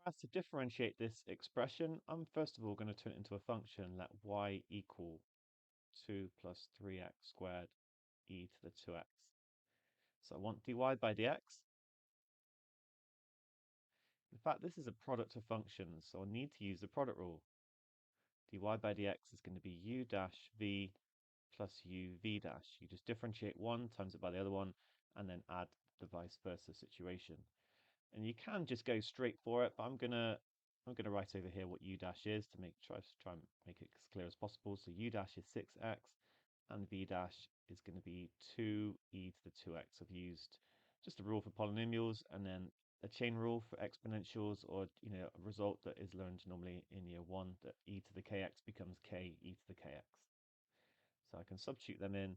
asked to differentiate this expression, I'm first of all going to turn it into a function. Let y equal 2 plus 3x squared e to the 2x. So I want dy by dx. In fact, this is a product of functions, so I'll need to use the product rule. Dy by dx is going to be u dash v plus uv dash. You just differentiate one, times it by the other one, and then add the vice versa situation. And you can just go straight for it, but I'm gonna write over here what u dash is to try and make it as clear as possible. So u dash is 6x, and v dash is going to be 2e to the 2x. I've used just a rule for polynomials and then a chain rule for exponentials, or a result that is learned normally in year one, that e to the kx becomes k e to the kx. So I can substitute them in.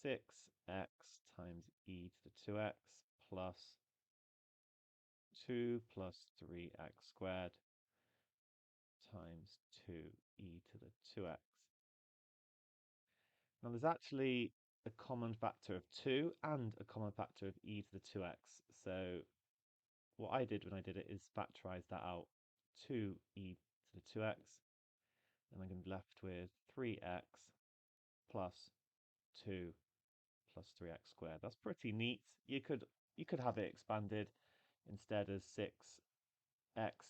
6x times e to the 2x plus 2 plus 3x squared times 2e to the 2x. Now there's actually a common factor of 2 and a common factor of e to the 2x. So what I did when I did it is factorize that out. 2e to the 2x, and I'm going to be left with 3x plus 2 plus 3x squared. That's pretty neat. You could have it expanded instead as 6x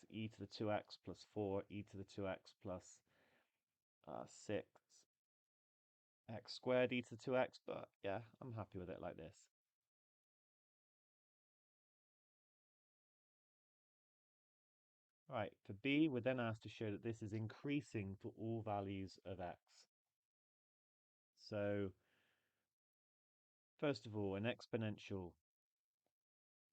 e to the 2x plus 4 e to the 2x plus 6x squared e to the 2x, but yeah, I'm happy with it like this. Right, for b, we're then asked to show that this is increasing for all values of x. So, first of all, an exponential.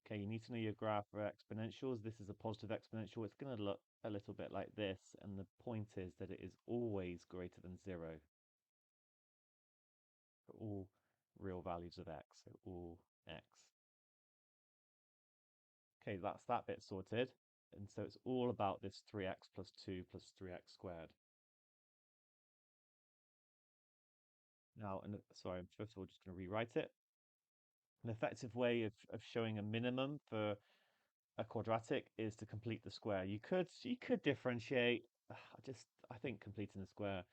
Okay, you need to know your graph for exponentials. This is a positive exponential. It's going to look a little bit like this, and the point is that it is always greater than 0 for all real values of x, so all x. Okay, that's that bit sorted. And so it's all about this 3x plus 2 plus 3x squared. Now, and sorry, first of all, just going to rewrite it. An effective way of showing a minimum for a quadratic is to complete the square. You could differentiate. I think completing the square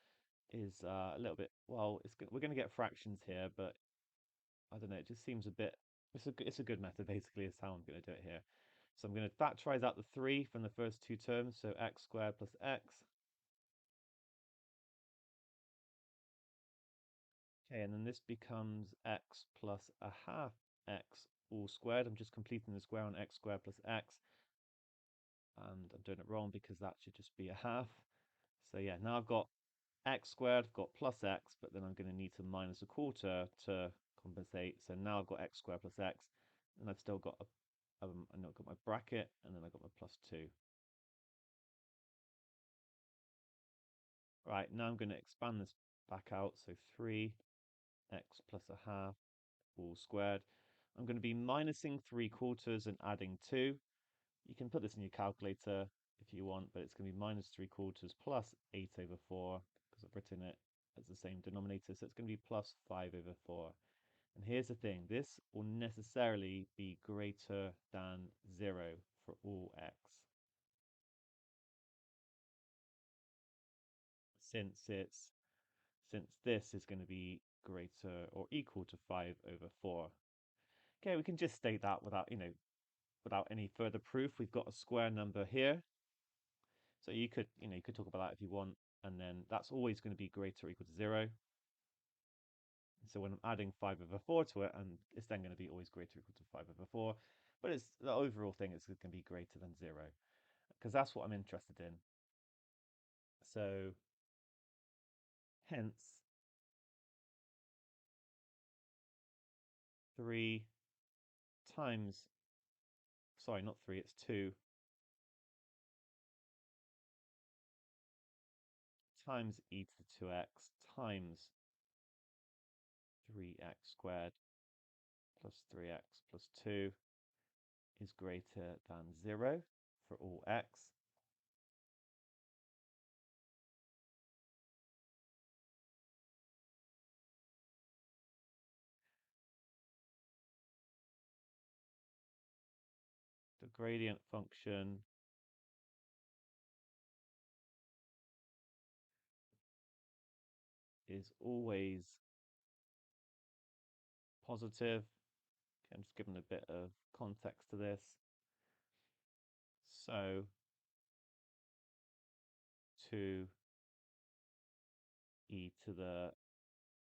is a little bit, well, we're going to get fractions here, but I don't know. It just seems a bit. It's a good method basically. Is how I'm going to do it here. So I'm going to factorize out the 3 from the first two terms. So x squared plus x. Okay, and then this becomes x plus a half x all squared. I'm just completing the square on x squared plus x. And I'm doing it wrong because that should just be a half. So yeah, now I've got x squared, I've got plus x, but then I'm going to need to minus a quarter to compensate. So now I've got x squared plus x, and I've still got I've got my bracket, and then I've got my plus 2. Right, now I'm going to expand this back out. So 3x plus a half all squared. I'm going to be minusing 3/4 and adding 2. You can put this in your calculator if you want, but it's going to be minus 3/4 plus 8 over 4, because I've written it as the same denominator. So it's going to be plus 5 over 4. And here's the thing, this will necessarily be greater than 0 for all x, since this is going to be greater or equal to 5 over 4. Okay, we can just state that without any further proof. We've got a square number here. So you could talk about that if you want, and then that's always going to be greater or equal to 0. So when I'm adding 5 over 4 to it, and it's then going to be always greater or equal to 5 over 4, but it's the overall thing is going to be greater than 0, because that's what I'm interested in. So hence 3 times, sorry, not 3, it's 2 times e to the 2x times 3x squared plus 3x plus 2 is greater than 0 for all x. the gradient function is always positive. Okay, I'm just giving a bit of context to this. So 2e to the,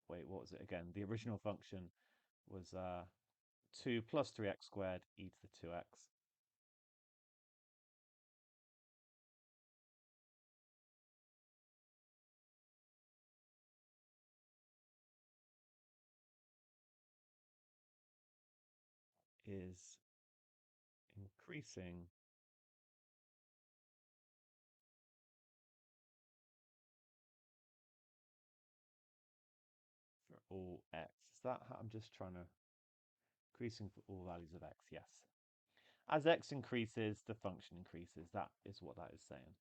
wait, what was it again? The original function was 2 plus 3x squared e to the 2x is increasing for all x. Is that how I'm just trying to increasing for all values of x? Yes. As x increases, the function increases. That is what that is saying.